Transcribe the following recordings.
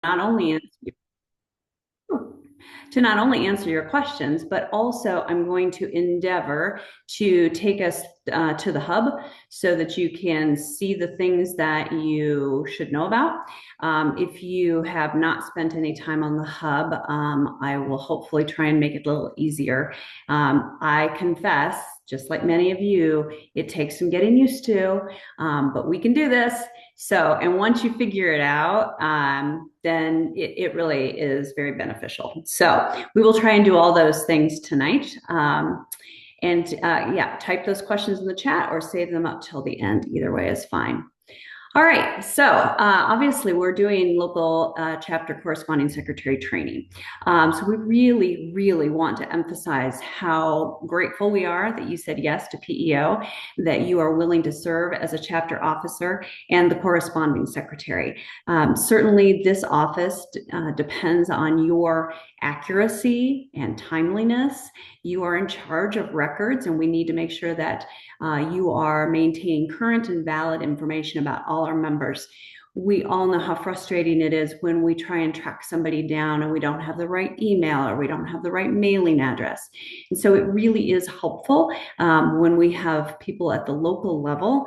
not only answer to not only answer your questions, but also I'm going to endeavor to take us to the hub so that you can see the things that you should know about. If you have not spent any time on the hub, I will hopefully try and make it a little easier. I confess, just like many of you, it takes some getting used to, but we can do this. So, and once you figure it out, then it really is very beneficial. So, we will try and do all those things tonight. Yeah, type those questions in the chat or save them up till the end. Either way is fine. All right, so obviously we're doing local chapter corresponding secretary training. So we really, really want to emphasize how grateful we are that you said yes to P.E.O, that you are willing to serve as a chapter officer and the corresponding secretary. Certainly this office depends on your accuracy and timeliness. You are in charge of records, and we need to make sure that you are maintaining current and valid information about all our members. We all know how frustrating it is when we try and track somebody down and we don't have the right email or we don't have the right mailing address. And so it really is helpful when we have people at the local level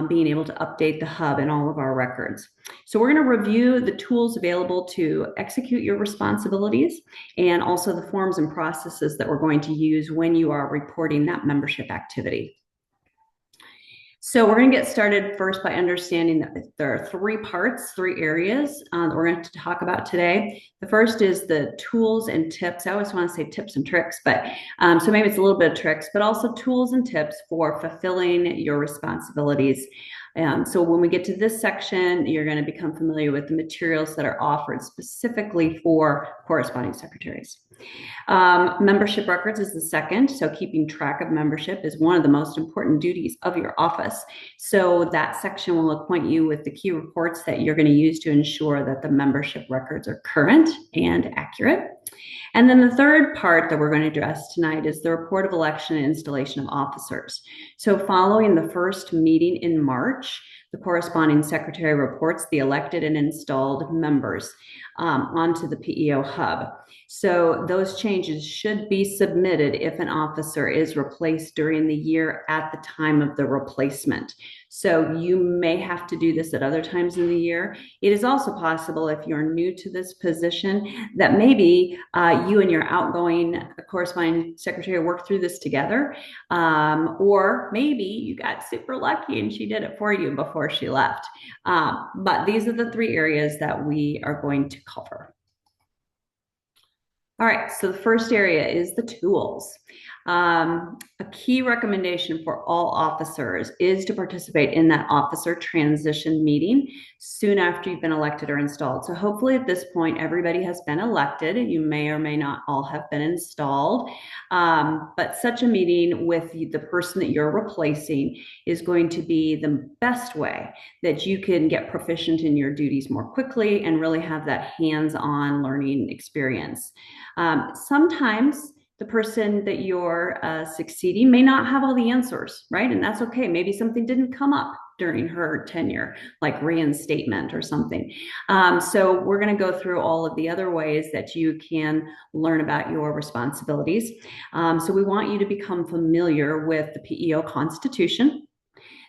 being able to update the hub and all of our records. So we're going to review the tools available to execute your responsibilities and also the forms and processes that we're going to use when you are reporting that membership activity. So we're going to get started first by understanding that there are three parts, three areas that we're going to talk about today. The first is the tools and tips. I always want to say tips and tricks, but so maybe it's a little bit of tricks, but also tools and tips for fulfilling your responsibilities. So when we get to this section, you're going to become familiar with the materials that are offered specifically for corresponding secretaries. Membership records is the second. So keeping track of membership is one of the most important duties of your office. So that section will acquaint you with the key reports that you're going to use to ensure that the membership records are current and accurate. And then the third part that we're going to address tonight is the report of election and installation of officers. So following the first meeting in March, the corresponding secretary reports the elected and installed members onto the P.E.O hub. So those changes should be submitted if an officer is replaced during the year at the time of the replacement. So you may have to do this at other times in the year. It is also possible if you're new to this position that maybe you and your outgoing corresponding secretary work through this together. Or maybe you got super lucky and she did it for you before she left. But these are the three areas that we are going to cover. All right, so the first area is the tools. A key recommendation for all officers is to participate in that officer transition meeting soon after you've been elected or installed. So hopefully at this point, everybody has been elected. You may or may not all have been installed. But such a meeting with the person that you're replacing is going to be the best way that you can get proficient in your duties more quickly and really have that hands-on learning experience. Sometimes the person that you're succeeding may not have all the answers, right? And that's okay. Maybe something didn't come up during her tenure, like reinstatement or something. So we're going to go through all of the other ways that you can learn about your responsibilities. So we want you to become familiar with the P.E.O Constitution,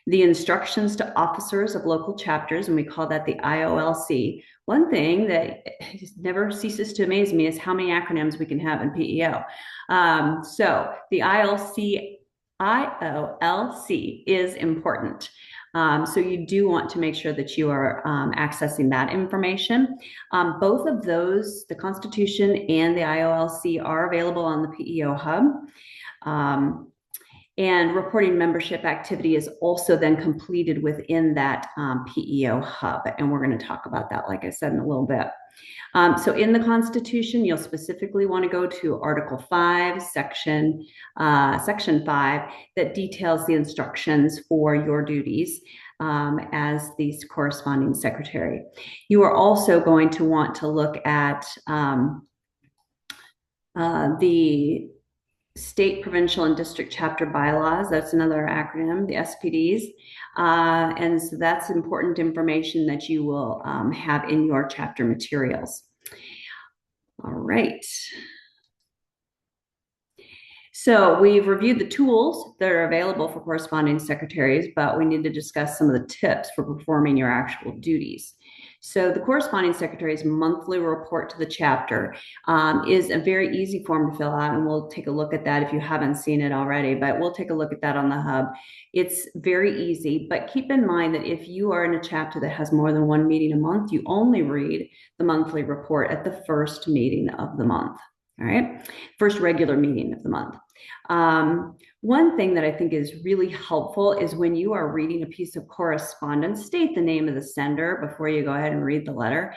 the instructions to officers of local chapters, and we call that the IOLC. One thing that never ceases to amaze me is how many acronyms we can have in P.E.O. So the IOLC is important. So you do want to make sure that you are accessing that information. Both of those, the Constitution and the IOLC, are available on the P.E.O hub. And reporting membership activity is also then completed within that P.E.O hub. And we're going to talk about that, like I said, in a little bit. So in the Constitution, you'll specifically want to go to Article 5, Section 5, that details the instructions for your duties as the corresponding secretary. You are also going to want to look at the state, provincial, and district chapter bylaws. That's another acronym, the SPDs. And so that's important information that you will have in your chapter materials. All right. So we've reviewed the tools that are available for corresponding secretaries, but we need to discuss some of the tips for performing your actual duties. So the corresponding secretary's monthly report to the chapter is a very easy form to fill out, and we'll take a look at that if you haven't seen it already, but we'll take a look at that on the hub. It's very easy, but keep in mind that if you are in a chapter that has more than one meeting a month, you only read the monthly report at the first meeting of the month. All right, first regular meeting of the month. One thing that I think is really helpful is when you are reading a piece of correspondence, state the name of the sender before you go ahead and read the letter.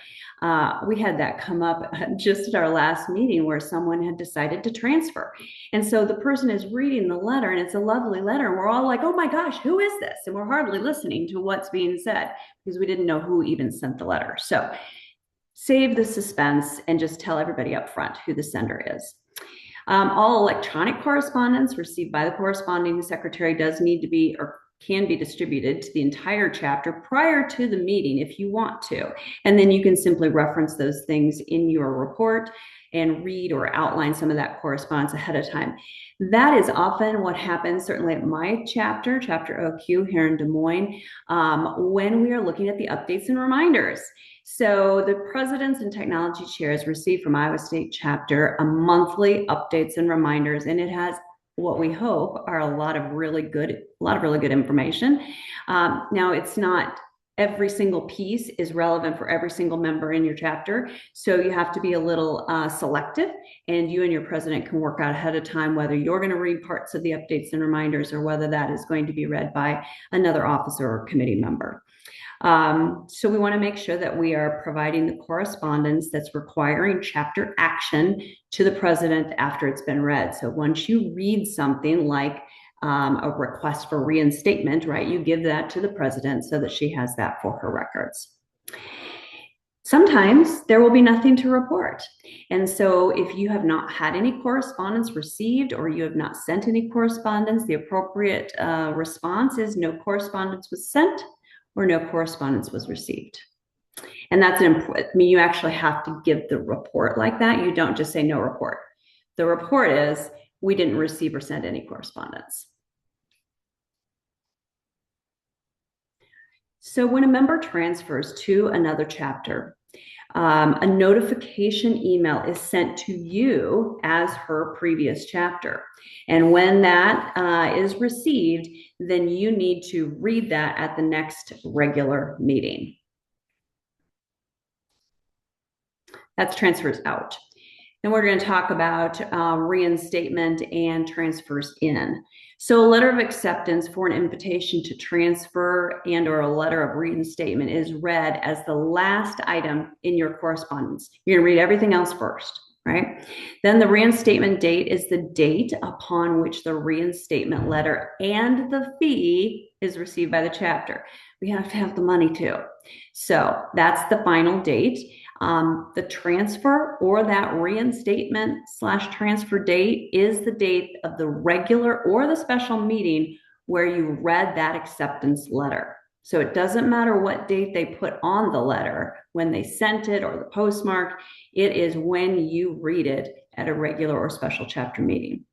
We had that come up just at our last meeting where someone had decided to transfer. And so the person is reading the letter, and it's a lovely letter, and we're all like, oh my gosh, who is this? And we're hardly listening to what's being said because we didn't know who even sent the letter. So save the suspense and just tell everybody up front who the sender is. All electronic correspondence received by the corresponding secretary does need to be or can be distributed to the entire chapter prior to the meeting if you want to. And then you can simply reference those things in your report and read or outline some of that correspondence ahead of time. That is often what happens, certainly at my chapter, Chapter OQ here in Des Moines, when we are looking at the updates and reminders. So the presidents and technology chairs receive from Iowa State chapter a monthly updates and reminders, and it has what we hope are a lot of really good information. Now, it's not every single piece is relevant for every single member in your chapter, so you have to be a little selective, and you and your president can work out ahead of time whether you're going to read parts of the updates and reminders or whether that is going to be read by another officer or committee member. So we want to make sure that we are providing the correspondence that's requiring chapter action to the president after it's been read. So once you read something like a request for reinstatement, right, you give that to the president so that she has that for her records. Sometimes there will be nothing to report. And so if you have not had any correspondence received or you have not sent any correspondence, the appropriate response is no correspondence was sent or no correspondence was received. And that's important. I mean, you actually have to give the report like that. You don't just say no report. The report is we didn't receive or send any correspondence. So when a member transfers to another chapter, a notification email is sent to you as her previous chapter. And when that is received, then you need to read that at the next regular meeting. That's transfers out. Then we're going to talk about reinstatement and transfers in. So a letter of acceptance for an invitation to transfer and or a letter of reinstatement is read as the last item in your correspondence. You're going to read everything else first, right? Then the reinstatement date is the date upon which the reinstatement letter and the fee is received by the chapter. We have to have the money too. So that's the final date. The transfer or that reinstatement / transfer date is the date of the regular or the special meeting where you read that acceptance letter. So it doesn't matter what date they put on the letter, when they sent it or the postmark, it is when you read it at a regular or special chapter meeting.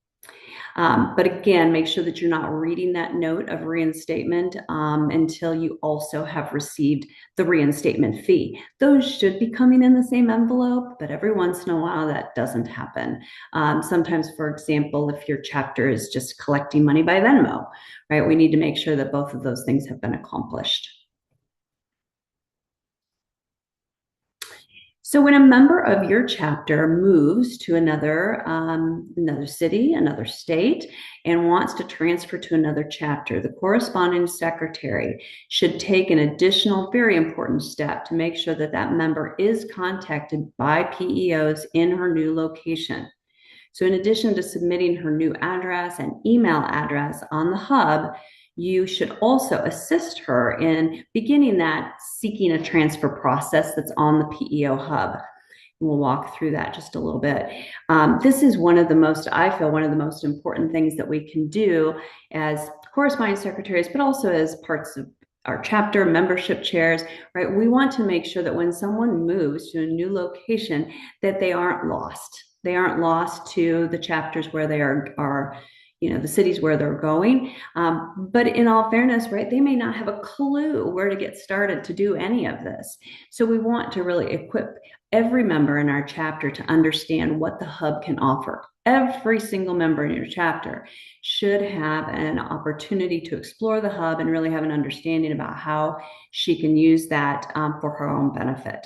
But again, make sure that you're not reading that note of reinstatement until you also have received the reinstatement fee. Those should be coming in the same envelope, but every once in a while that doesn't happen. Sometimes, for example, if your chapter is just collecting money by Venmo, right, we need to make sure that both of those things have been accomplished. So when a member of your chapter moves to another city, another state, and wants to transfer to another chapter, the corresponding secretary should take an additional, very important step to make sure that that member is contacted by PEOs in her new location. So in addition to submitting her new address and email address on the hub, you should also assist her in beginning that seeking a transfer process that's on the PEO hub. We'll walk through that just a little bit. This is one of the most, I feel, one of the most important things that we can do as corresponding secretaries, but also as parts of our chapter membership chairs, right? We want to make sure that when someone moves to a new location, that they aren't lost. They aren't lost to the chapters where they are the cities where they're going. But in all fairness, right, they may not have a clue where to get started to do any of this. So we want to really equip every member in our chapter to understand what the hub can offer. Every single member in your chapter should have an opportunity to explore the hub and really have an understanding about how she can use that for her own benefit.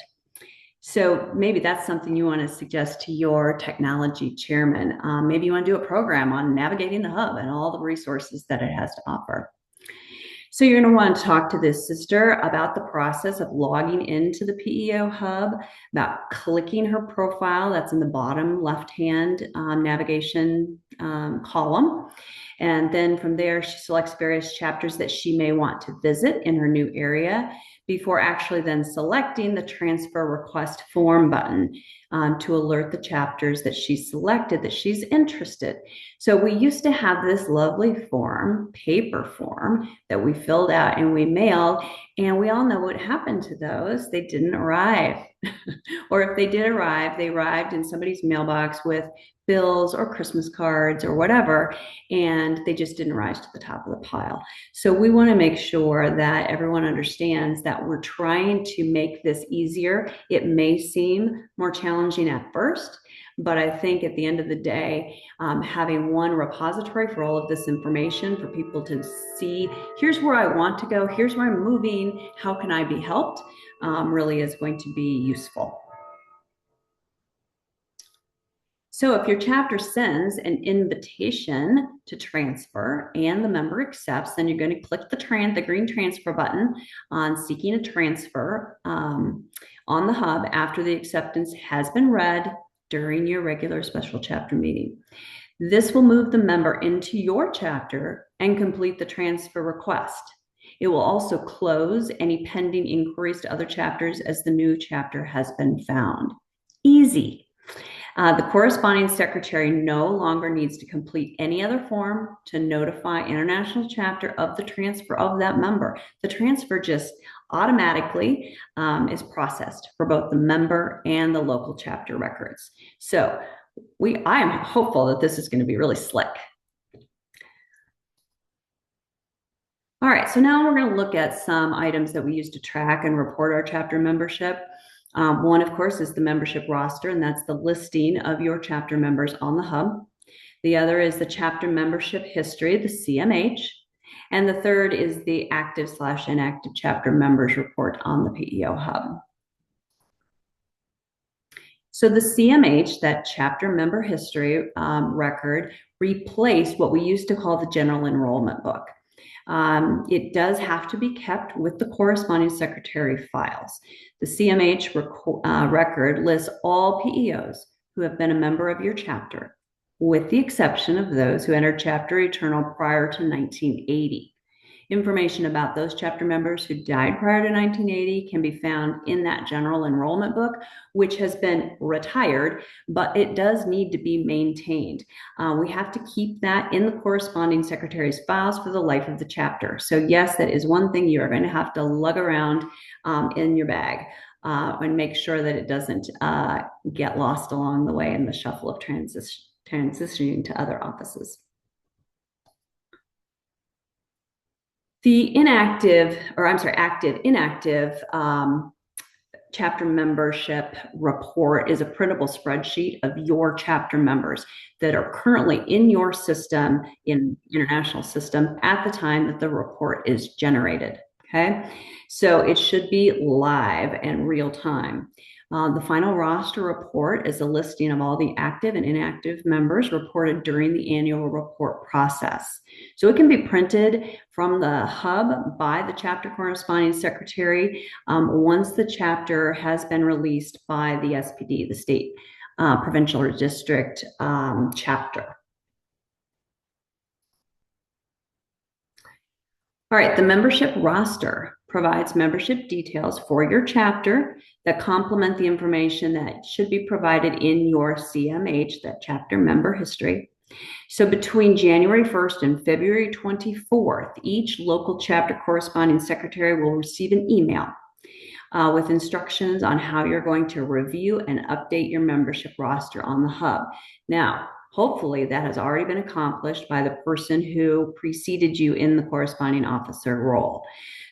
So maybe that's something you want to suggest to your technology chairman. Maybe you want to do a program on navigating the hub and all the resources that it has to offer. So you're going to want to talk to this sister about the process of logging into the P.E.O hub, about clicking her profile that's in the bottom left-hand navigation column. And then from there, she selects various chapters that she may want to visit in her new area before actually then selecting the transfer request form button to alert the chapters that she selected that she's interested. So we used to have this lovely form, paper form, that we filled out and we mailed, and we all know what happened to those. They didn't arrive. Or if they did arrive, they arrived in somebody's mailbox with bills or Christmas cards or whatever, and they just didn't rise to the top of the pile. So we want to make sure that everyone understands that we're trying to make this easier. It may seem more challenging at first, but I think at the end of the day, having one repository for all of this information for people to see, here's where I want to go, here's where I'm moving, how can I be helped, really is going to be useful. So if your chapter sends an invitation to transfer and the member accepts, then you're going to click the green transfer button on seeking a transfer on the hub after the acceptance has been read during your regular special chapter meeting. This will move the member into your chapter and complete the transfer request. It will also close any pending inquiries to other chapters as the new chapter has been found. Easy. The corresponding secretary no longer needs to complete any other form to notify international chapter of the transfer of that member. The transfer just automatically is processed for both the member and the local chapter records. So I am hopeful that this is going to be really slick. All right, so now we're going to look at some items that we use to track and report our chapter membership. One, of course, is the membership roster, and that's the listing of your chapter members on the hub. The other is the chapter membership history, the CMH. And the third is the active/inactive chapter members report on the P.E.O hub. So the CMH, that chapter member history record, replaced what we used to call the general enrollment book. It does have to be kept with the corresponding secretary files. The CMH record lists all PEOs who have been a member of your chapter, with the exception of those who entered Chapter Eternal prior to 1980. Information about those chapter members who died prior to 1980 can be found in that general enrollment book, which has been retired, but it does need to be maintained. We have to keep that in the corresponding secretary's files for the life of the chapter. So yes, that is one thing you're going to have to lug around in your bag and make sure that it doesn't get lost along the way in the shuffle of transitioning to other offices. The active inactive chapter membership report is a printable spreadsheet of your chapter members that are currently in your system, in international system, at the time that the report is generated. Okay, so it should be live and real time. The final roster report is a listing of all the active and inactive members reported during the annual report process. So it can be printed from the hub by the chapter corresponding secretary once the chapter has been released by the SPD, the state, provincial, or district chapter. All right, the membership roster provides membership details for your chapter that complement the information that should be provided in your CMH, that chapter member history. So between January 1st and February 24th, each local chapter corresponding secretary will receive an email with instructions on how you're going to review and update your membership roster on the hub. Now, hopefully that has already been accomplished by the person who preceded you in the corresponding officer role.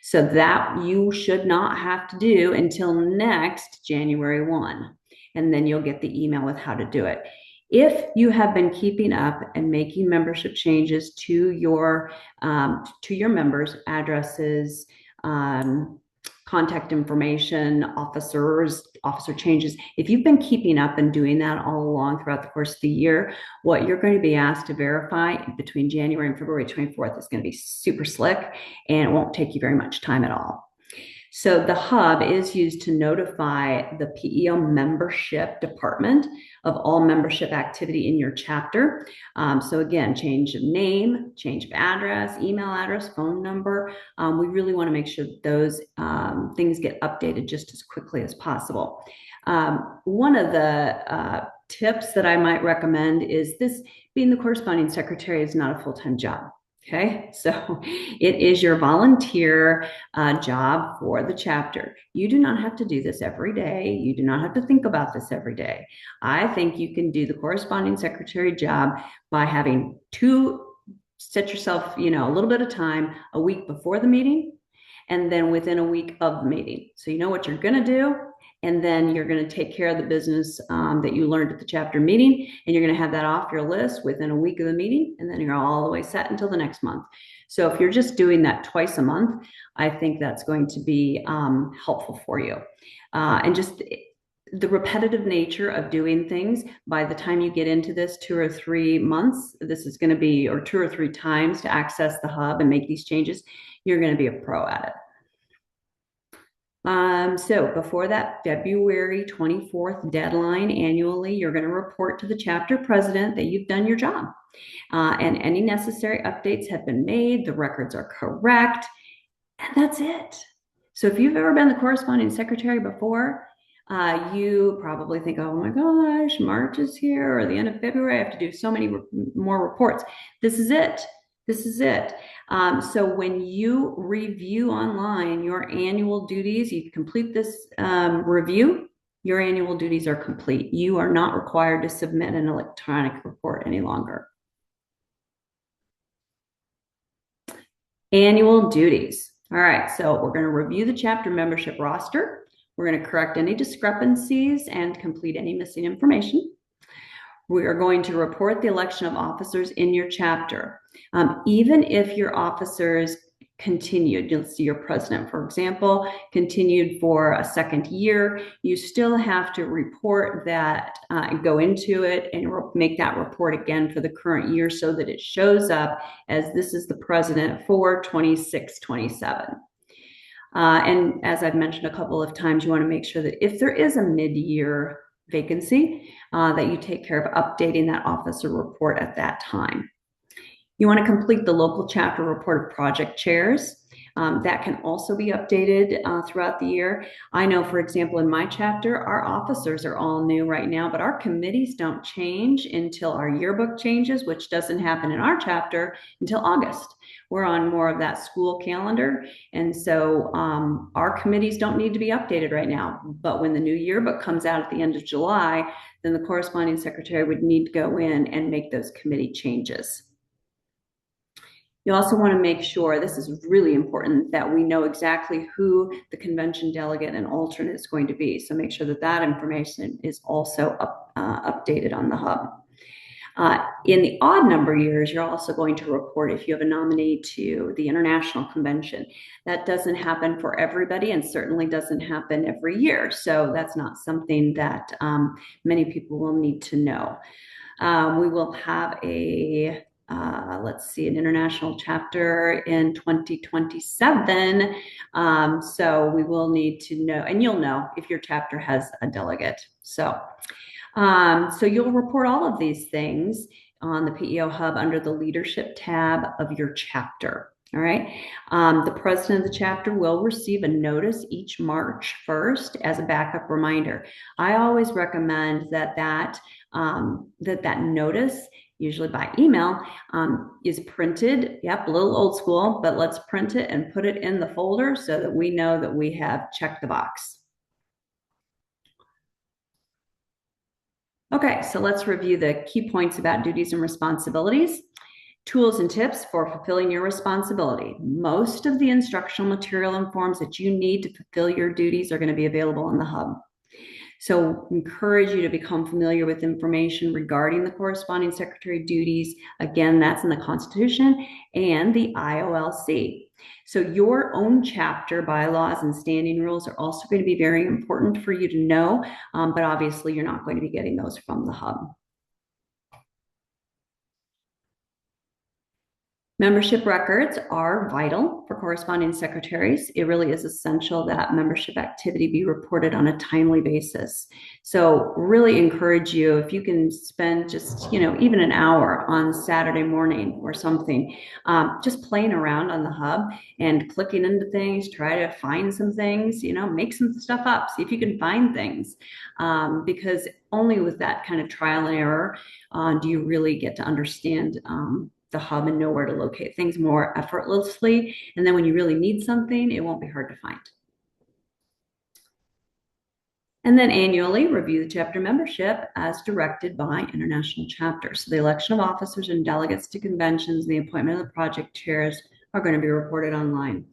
So that you should not have to do until next January 1. And then you'll get the email with how to do it. If you have been keeping up and making membership changes to your members' addresses, contact information, officer changes. If you've been keeping up and doing that all along throughout the course of the year, what you're going to be asked to verify between January and February 24th is going to be super slick, and it won't take you very much time at all. So the hub is used to notify the P.E.O membership department of all membership activity in your chapter. So again, change of name, change of address, email address, phone number. We really want to make sure that those things get updated just as quickly as possible. One of the tips that I might recommend is this: being the corresponding secretary is not a full-time job. Okay, so it is your volunteer job for the chapter. You do not have to do this every day. You do not have to think about this every day. I think you can do the corresponding secretary job by having set yourself, a little bit of time a week before the meeting and then within a week of the meeting. So you know what you're going to do, and then you're going to take care of the business that you learned at the chapter meeting, and you're going to have that off your list within a week of the meeting, and then you're all the way set until the next month. So if you're just doing that twice a month, I think that's going to be helpful for you. And just the repetitive nature of doing things, by the time you get into this 2 or 3 months, this is going to be, or 2 or 3 times to access the hub and make these changes, you're going to be a pro at it. So before that February 24th deadline annually, you're going to report to the chapter president that you've done your job. And any necessary updates have been made, the records are correct, and that's it. So if you've ever been the corresponding secretary before, you probably think, oh my gosh, March is here, or the end of February, I have to do so many more reports. This is it. This is it. So when you review online your annual duties, you complete this review, your annual duties are complete. You are not required to submit an electronic report any longer. Annual duties. All right, so we're going to review the chapter membership roster. We're going to correct any discrepancies and complete any missing information. We are going to report the election of officers in your chapter. Even if your officers continued, you'll see your president, for example, continued for a second year, you still have to report that, go into it and make that report again for the current year so that it shows up as this is the president for 26-27. And as I've mentioned a couple of times, you want to make sure that if there is a mid-year vacancy, that you take care of updating that officer report at that time. You want to complete the local chapter report of project chairs. That can also be updated throughout the year. I know, for example, in my chapter, our officers are all new right now, but our committees don't change until our yearbook changes, which doesn't happen in our chapter until August. We're on more of that school calendar, and so our committees don't need to be updated right now. But when the new yearbook comes out at the end of July, then the corresponding secretary would need to go in and make those committee changes. You also want to make sure, this is really important, that we know exactly who the convention delegate and alternate is going to be. So make sure that that information is also updated on the hub. In the odd number years, you're also going to report if you have a nominee to the international convention. That doesn't happen for everybody and certainly doesn't happen every year. So that's not something that many people will need to know. We will have a an international chapter in 2027. So we will need to know, and you'll know if your chapter has a delegate. So you'll report all of these things on the P.E.O hub under the leadership tab of your chapter. All right. The president of the chapter will receive a notice each March 1st as a backup reminder. I always recommend that notice, usually by email, is printed. Yep, a little old school, but let's print it and put it in the folder so that we know that we have checked the box. Okay, so let's review the key points about duties and responsibilities. Tools and tips for fulfilling your responsibility. Most of the instructional material and forms that you need to fulfill your duties are going to be available in the hub. So encourage you to become familiar with information regarding the corresponding secretary duties. Again, that's in the Constitution and the IOLC. So your own chapter bylaws and standing rules are also going to be very important for you to know, but obviously you're not going to be getting those from the hub. Membership records are vital for corresponding secretaries. It really is essential that membership activity be reported on a timely basis. So really encourage you, if you can spend just, even an hour on Saturday morning or something, just playing around on the hub and clicking into things, try to find some things, make some stuff up, see if you can find things. Because only with that kind of trial and error do you really get to understand the hub and know where to locate things more effortlessly. And then when you really need something, it won't be hard to find. And then annually review the chapter membership as directed by international chapters. So the election of officers and delegates to conventions, the appointment of the project chairs are going to be reported online.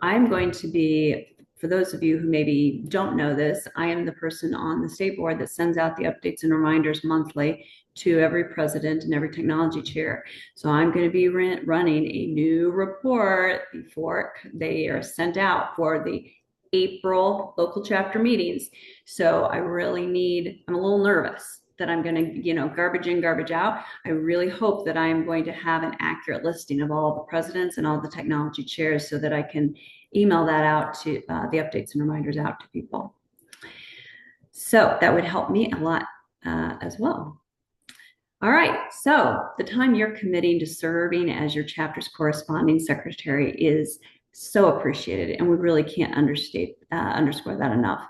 I'm going to be, for those of you who maybe don't know this, I am the person on the state board that sends out the updates and reminders monthly to every president and every technology chair. So I'm going to be running a new report before they are sent out for the April local chapter meetings. So I really I'm a little nervous that I'm going to, garbage in, garbage out. I really hope that I'm going to have an accurate listing of all the presidents and all the technology chairs so that I can email that out to the updates and reminders out to people. So that would help me a lot as well. All right, so the time you're committing to serving as your chapter's corresponding secretary is so appreciated, and we really can't underscore that enough.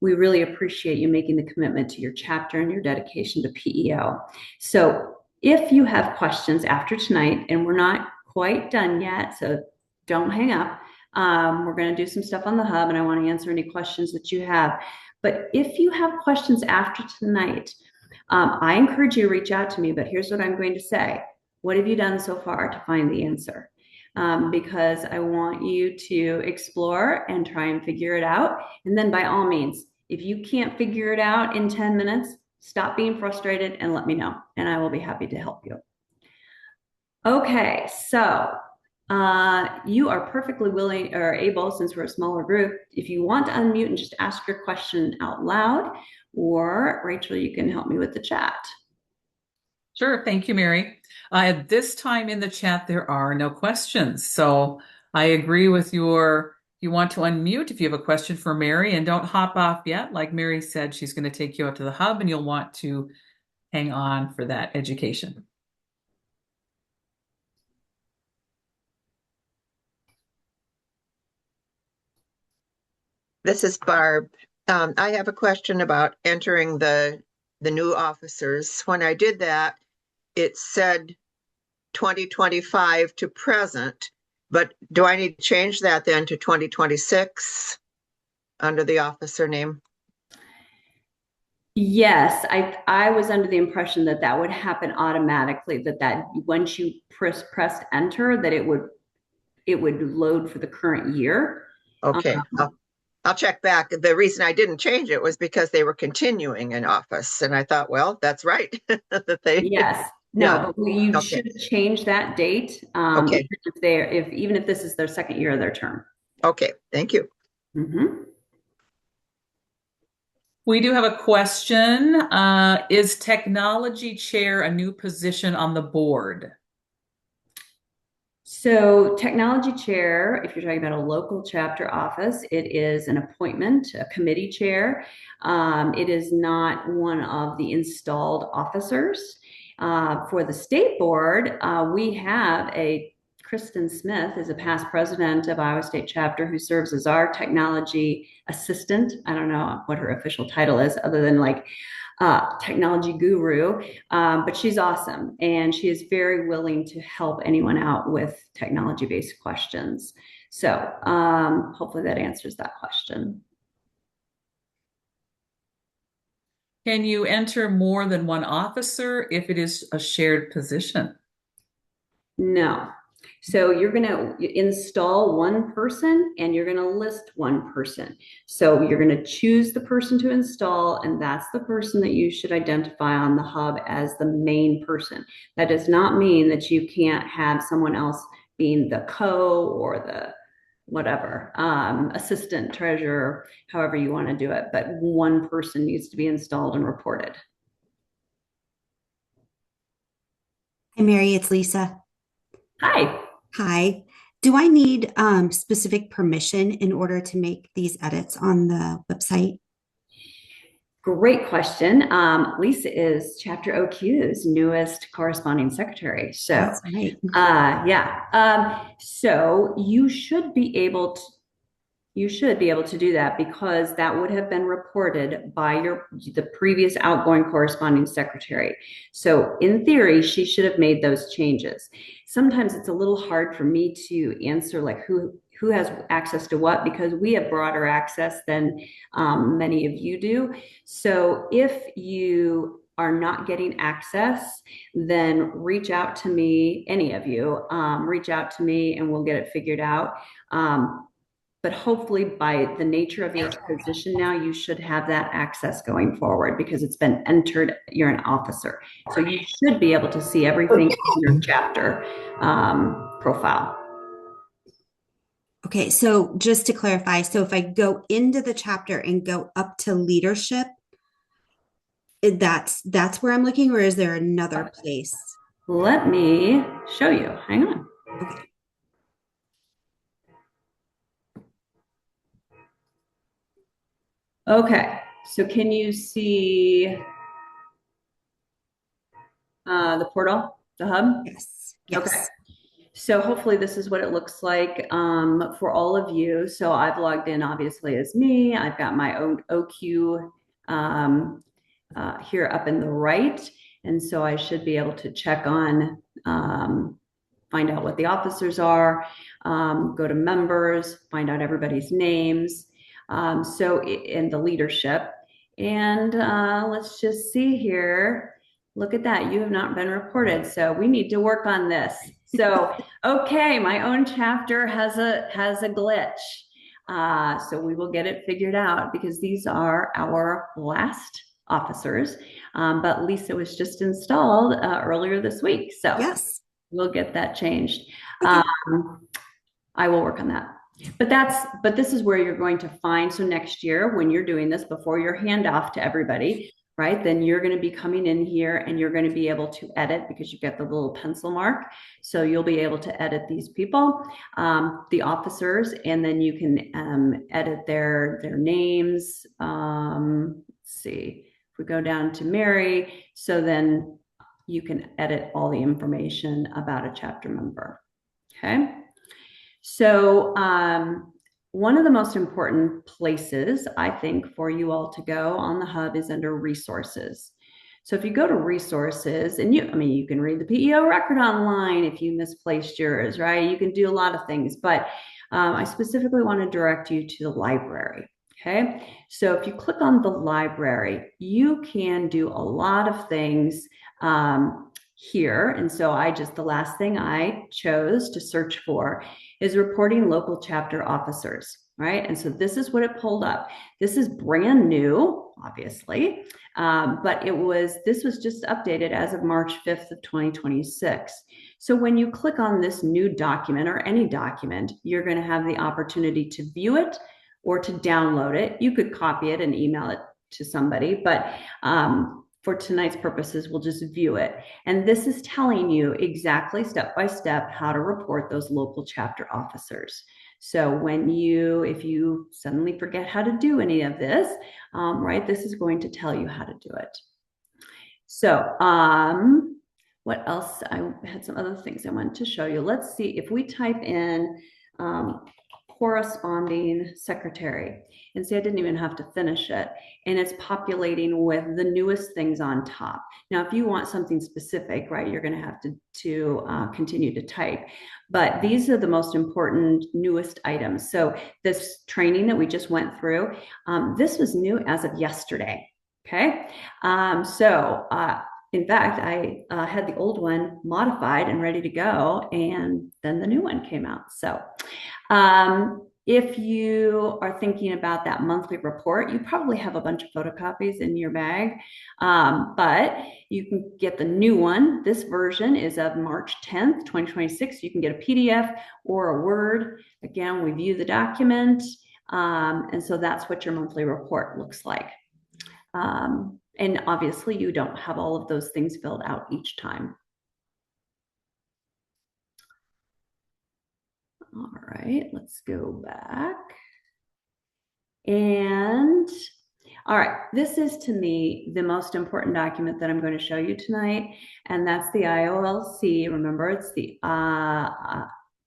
We really appreciate you making the commitment to your chapter and your dedication to P.E.O. So if you have questions after tonight, and we're not quite done yet, so don't hang up. We're going to do some stuff on the hub, and I want to answer any questions that you have. But if you have questions after tonight, I encourage you to reach out to me, but here's what I'm going to say. What have you done so far to find the answer? Because I want you to explore and try and figure it out. And then by all means, if you can't figure it out in 10 minutes, stop being frustrated and let me know, and I will be happy to help you. Okay, so you are perfectly willing or able, since we're a smaller group, if you want to unmute and just ask your question out loud, or Rachel, you can help me with the chat. Sure. Thank you, Mary. At this time in the chat, there are no questions. So I agree with you want to unmute if you have a question for Mary, and don't hop off yet. Like Mary said, she's going to take you out to the hub and you'll want to hang on for that education. This is Barb. I have a question about entering the new officers. When I did that, it said 2025 to present, but do I need to change that then to 2026 under the officer name? Yes, I was under the impression that that would happen automatically, that once you pressed enter, that it would load for the current year. Okay. I'll check back. The reason I didn't change it was because they were continuing in office, and I thought, well, that's right. that they Yes. No, but you should change that date. Okay. Even if this is their second year of their term. Okay, thank you. Mm-hmm. We do have a question. Is technology chair a new position on the board? So technology chair, if you're talking about a local chapter office, it is an appointment, a committee chair. It is not one of the installed officers. For the state board, we have a Kristen Smith is a past president of Iowa State chapter who serves as our technology assistant. I don't know what her official title is other than like technology guru, but she's awesome. And she is very willing to help anyone out with technology-based questions. So hopefully that answers that question. Can you enter more than one officer if it is a shared position? No. So you're going to install one person and you're going to list one person. So you're going to choose the person to install, and that's the person that you should identify on the hub as the main person. That does not mean that you can't have someone else being the co or the whatever, assistant, treasurer, however you want to do it. But one person needs to be installed and reported. Hi, Mary, it's Lisa. Hi. Hi. Do I need specific permission in order to make these edits on the website? Great question. Lisa is Chapter OQ's newest corresponding secretary. So, That's right. yeah. So you should be able to do that because that would have been reported by the previous outgoing corresponding secretary. So in theory, she should have made those changes. Sometimes it's a little hard for me to answer like who has access to what, because we have broader access than many of you do. So if you are not getting access, then reach out to me, any of you, reach out to me and we'll get it figured out. But hopefully by the nature of your position now, you should have that access going forward because it's been entered, you're an officer. So you should be able to see everything in your chapter profile. Okay, so just to clarify, so if I go into the chapter and go up to leadership, that's where I'm looking, or is there another place? Let me show you. Hang on. Okay. Okay, so can you see the portal, the hub? Yes. Yes. Okay. So hopefully this is what it looks like for all of you. So I've logged in obviously as me. I've got my own OQ here up in the right. And so I should be able to check on, find out what the officers are, go to members, find out everybody's names. So in the leadership. And let's just see here. Look at that. You have not been reported. So we need to work on this. So, okay, my own chapter has a glitch. So we will get it figured out because these are our last officers. But Lisa was just installed earlier this week. So Yes. we'll get that changed. Okay. I will work on that. But this is where you're going to find, so next year when you're doing this before your handoff to everybody, right, then you're going to be coming in here and you're going to be able to edit because you've got the little pencil mark. So you'll be able to edit these people, the officers, and then you can edit their names. Let's see, if we go down to Mary, so then you can edit all the information about a chapter member. Okay. So one of the most important places I think for you all to go on the hub is under resources. So if you go to resources and you can read the P.E.O record online if you misplaced yours, right? You can do a lot of things, but I specifically want to direct you to the library. Okay. So if you click on the library, you can do a lot of things here. And so the last thing I chose to search for is reporting local chapter officers, right? And so this is what it pulled up. This is brand new, obviously, but this was just updated as of March 5th of 2026. So when you click on this new document or any document, you're going to have the opportunity to view it or to download it. You could copy it and email it to somebody, but for tonight's purposes, we'll just view it. And this is telling you exactly step by step how to report those local chapter officers. So if you suddenly forget how to do any of this, right, this is going to tell you how to do it. So what else? I had some other things I wanted to show you. Let's see if we type in corresponding secretary, and see, I didn't even have to finish it, and it's populating with the newest things on top. Now, if you want something specific, right, you're going to have to continue to type, but these are the most important newest items. So this training that we just went through, this was new as of yesterday. Okay, in fact, I had the old one modified and ready to go, and then the new one came out. So if you are thinking about that monthly report, you probably have a bunch of photocopies in your bag, but you can get the new one. This version is of March 10th, 2026. You can get a PDF or a Word. Again, we view the document, and so that's what your monthly report looks like. And obviously, you don't have all of those things filled out each time. All right, let's go back. And all right, this is to me the most important document that I'm going to show you tonight, and that's the IOLC. Remember, it's the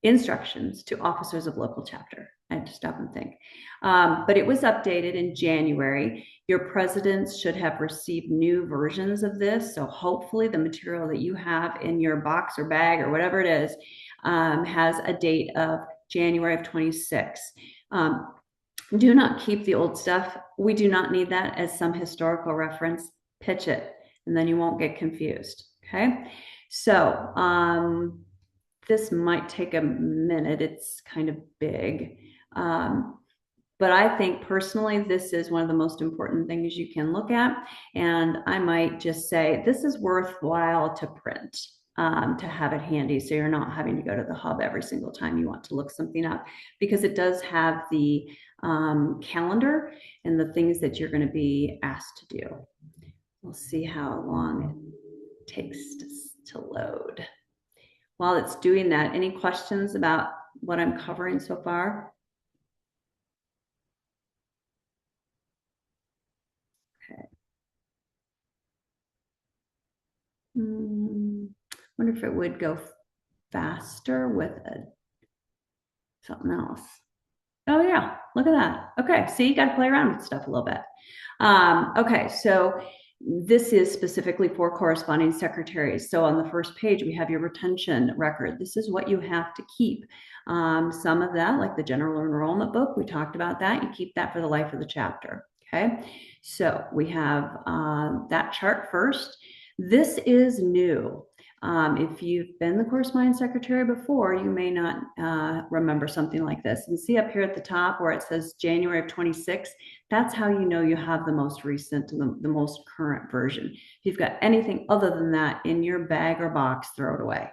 instructions to officers of local chapter. I had to stop and think. But it was updated in January. Your presidents should have received new versions of this. So hopefully the material that you have in your box or bag or whatever it is has a date of January of 26. Do not keep the old stuff. We do not need that as some historical reference. Pitch it, and then you won't get confused. Okay. So this might take a minute. It's kind of big. But I think personally, this is one of the most important things you can look at. And I might just say, this is worthwhile to print, to have it handy. So you're not having to go to the hub every single time you want to look something up, because it does have the calendar and the things that you're going to be asked to do. We'll see how long it takes to load. While it's doing that, any questions about what I'm covering so far? Okay. Wonder if it would go faster with something else. Oh yeah, look at that. Okay, see, you got to play around with stuff a little bit. Okay, so this is specifically for corresponding secretaries. So on the first page, we have your retention record. This is what you have to keep. Some of that, like the general enrollment book, we talked about that. You keep that for the life of the chapter. Okay, so we have that chart first. This is new. If you've been the corresponding secretary before, you may not remember something like this. And see up here at the top where it says January of 26, that's how you know you have the most recent, the most current version. If you've got anything other than that in your bag or box, throw it away.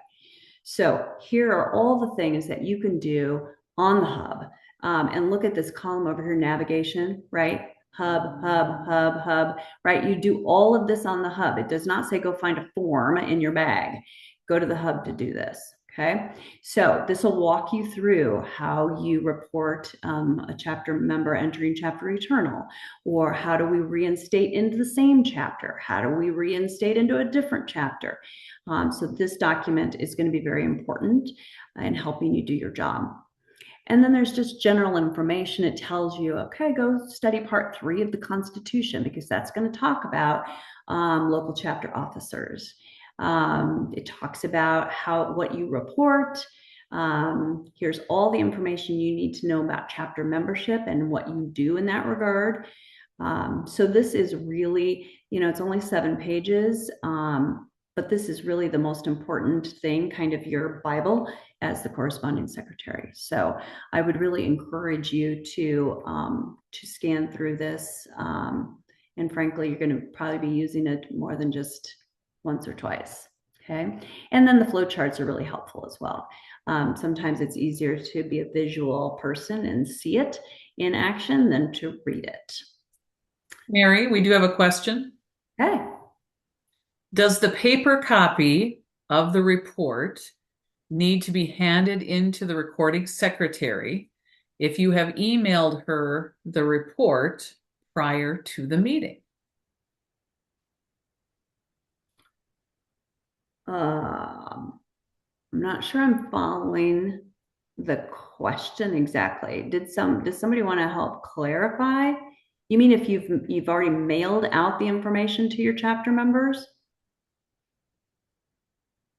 So here are all the things that you can do on the hub. And look at this column over here, navigation, right? Hub, hub, hub, hub, right? You do all of this on the hub. It does not say go find a form in your bag. Go to the hub to do this, okay? So this will walk you through how you report a chapter member entering chapter eternal, or how do we reinstate into the same chapter? How do we reinstate into a different chapter? So this document is going to be very important in helping you do your job. And then there's just general information. It tells you, okay, go study part 3 of the Constitution, because that's going to talk about local chapter officers. It talks about what you report. Here's all the information you need to know about chapter membership and what you do in that regard. So this is really, it's only 7 pages, but this is really the most important thing, kind of your Bible as the corresponding secretary. So I would really encourage you to scan through this. And frankly, you're going to probably be using it more than just once or twice. Okay. And then the flow charts are really helpful as well. Sometimes it's easier to be a visual person and see it in action than to read it. Mary, we do have a question. Okay. Does the paper copy of the report need to be handed into the recording secretary if you have emailed her the report prior to the meeting? I'm not sure I'm following the question exactly. Does somebody want to help clarify? You mean if you've already mailed out the information to your chapter members?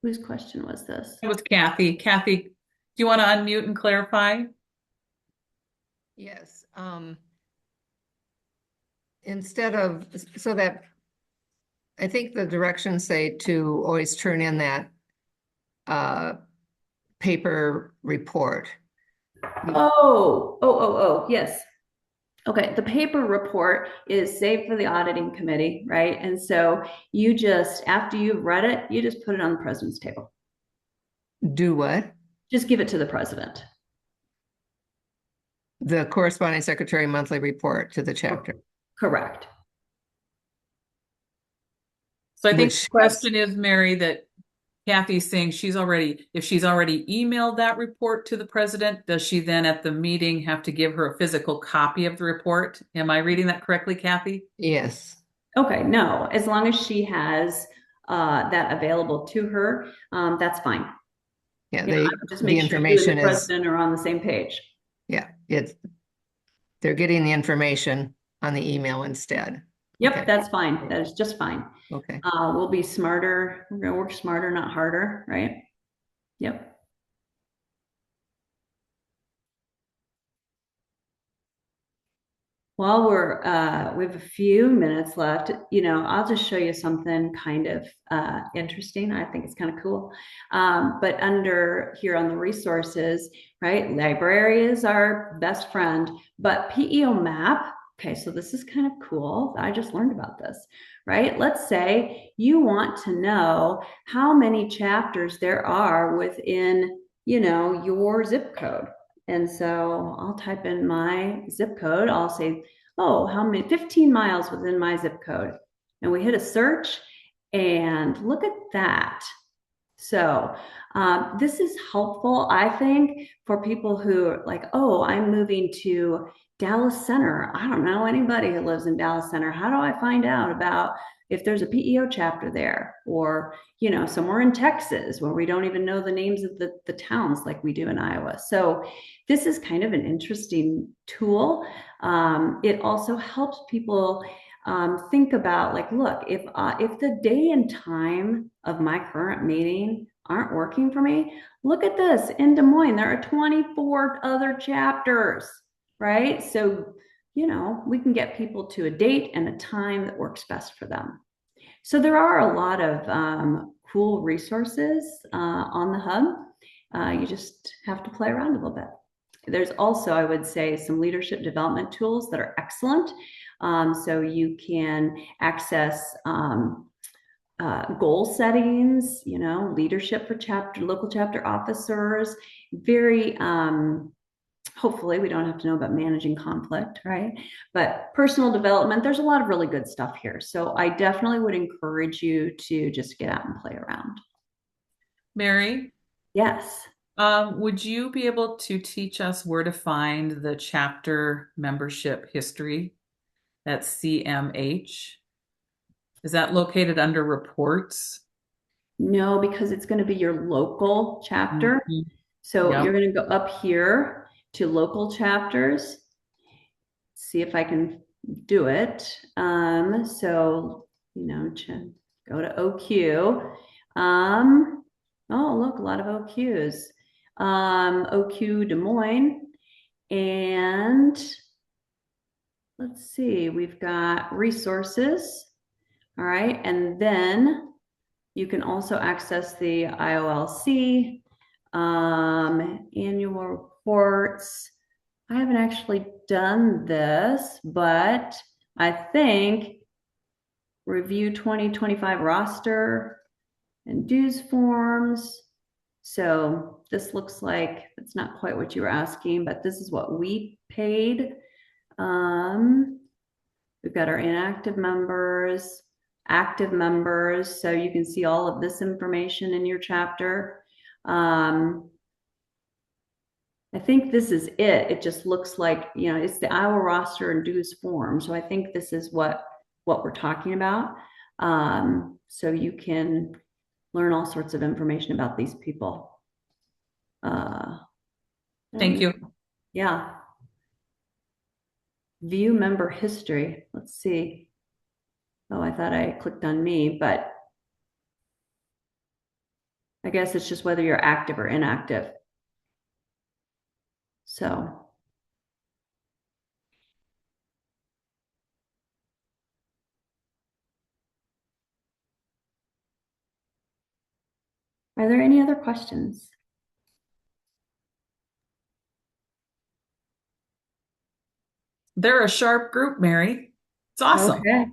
Whose question was this? It was Kathy. Kathy, do you want to unmute and clarify? Yes. Instead of, so that, I think the directions say to always turn in that paper report. Oh, yes. Okay, the paper report is saved for the auditing committee, right? And so you just, after you've read it, you just put it on the president's table. Do what? Just give it to the president. The corresponding secretary monthly report to the chapter. Correct. So I think Which the question is, Mary, that Kathy's saying if she's already emailed that report to the president, does she then at the meeting have to give her a physical copy of the report? Am I reading that correctly, Kathy? Yes. Okay, no, as long as she has that available to her, that's fine. Yeah, Yeah, I would just the make sure you and information the is, president are on the same page. yeah, they're getting the information on the email instead. Yep, Okay. that's fine. That is just fine. Okay. We'll be smarter. We're gonna work smarter, not harder, right? Yep. While we have a few minutes left, I'll just show you something kind of interesting. I think it's kind of cool. But under here on the resources, right? Library is our best friend, but P.E.O map. Okay, so this is kind of cool. I just learned about this, right? Let's say you want to know how many chapters there are within, your zip code. And so I'll type in my zip code. I'll say, oh, how many, 15 miles within my zip code. And we hit a search and look at that. So this is helpful, I think, for people who are like, oh, I'm moving to Dallas Center. I don't know anybody who lives in Dallas Center. How do I find out about if there's a P.E.O chapter there, or somewhere in Texas where we don't even know the names of the towns like we do in Iowa? So this is kind of an interesting tool. It also helps people think about, like, look, if the day and time of my current meeting aren't working for me, look at this. In Des Moines, there are 24 other chapters, right? So, we can get people to a date and a time that works best for them. So there are a lot of cool resources on the hub. You just have to play around a little bit. There's also, I would say, some leadership development tools that are excellent. So you can access goal settings, leadership for local chapter officers. Very, hopefully we don't have to know about managing conflict, right? But personal development, there's a lot of really good stuff here. So I definitely would encourage you to just get out and play around. Mary? Yes. Would you be able to teach us where to find the chapter membership history? That's CMH. Is that located under reports? No, because it's going to be your local chapter. Mm-hmm. So Yep. you're going to go up here to local chapters. See if I can do it. So, go to OQ. Oh, look, a lot of OQs. OQ Des Moines. And let's see, we've got resources. All right. And then you can also access the IOLC annual reports. I haven't actually done this, but I think review 2025 roster and dues forms. So this looks like it's not quite what you were asking, but this is what we paid. We've got our inactive members, active members. So you can see all of this information in your chapter. I think this is it. It just looks like, it's the Iowa roster and dues form. So I think this is what we're talking about. So you can learn all sorts of information about these people. Uh, Thank you. Yeah. View member history. Let's see. Oh, I thought I clicked on me, but I guess it's just whether you're active or inactive. So, are there any other questions? They're a sharp group, Mary. It's awesome. Okay.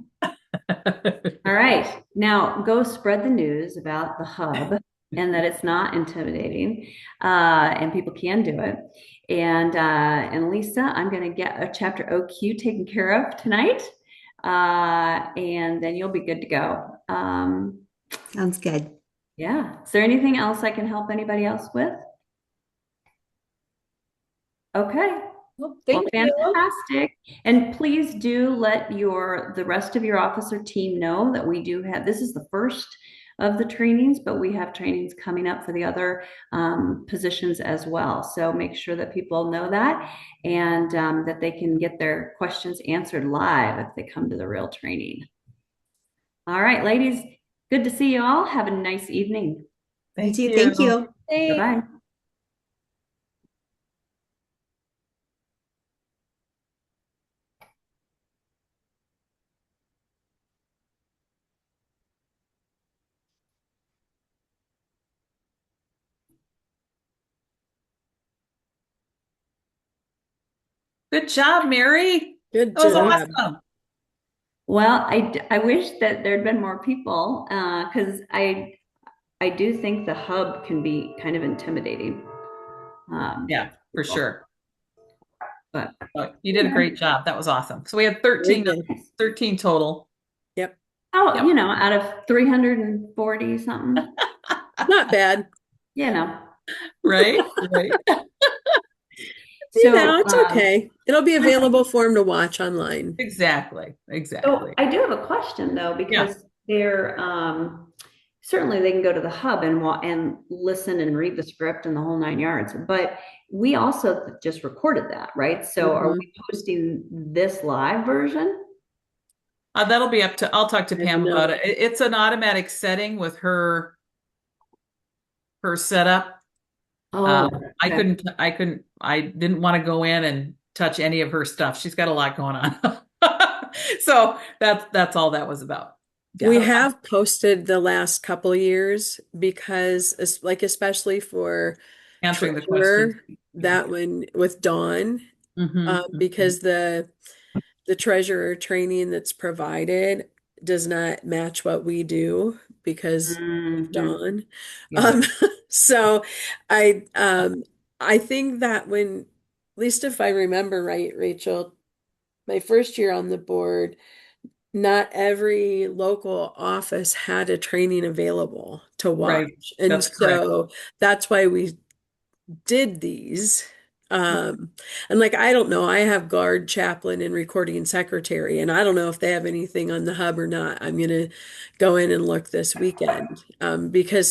All right. Now go spread the news about the hub and that it's not intimidating, and people can do it. And Lisa, I'm going to get a chapter OQ taken care of tonight, and then you'll be good to go. Sounds good. Yeah. Is there anything else I can help anybody else with? Okay. Well, thank you. Fantastic. And please do let the rest of your officer team know that we do have, this is the first of the trainings, but we have trainings coming up for the other positions as well. So make sure that people know that, and that they can get their questions answered live if they come to the real training. All right, ladies, good to see you all. Have a nice evening. Thank You too. you. Thank you. Bye-bye. Good job, Mary. Good That was job. awesome. Well, I wish that there'd been more people, because I do think the hub can be kind of intimidating. Yeah, for people. sure. But But you did a great job. That was awesome. So we had 13, Very good. 13 total. Yep. oh, Yep. you know, out of 340 something, Not bad. you know. Right? Right. You So, know, it's okay. It'll be available for them to watch online. Exactly. so Exactly. I do have a question though, because they're certainly they can go to the hub and listen and read the script and the whole 9 yards. But we also just recorded that, right? So are Mhm. we posting this live version? That'll be up to, I'll talk to I Pam don't know. about it. It's an automatic setting with her setup. Oh, I okay. I didn't want to go in and touch any of her stuff. She's got a lot going on. So that's all that was about. We Yeah. have posted the last couple years because like especially for Answering the questions. treasurer, that one with Dawn, Mm-hmm. because the treasurer training that's provided does not match what we do because of Mhm. Dawn. Yeah. Um, so I think that when, at least if I remember right, Rachel, my first year on the board, not every local office had a training available to Right. watch. And That's correct. so that's why we did these. And like, I don't know, I have guard, chaplain, and recording secretary, and I don't know if they have anything on the hub or not. I'm gonna go in and look this weekend, because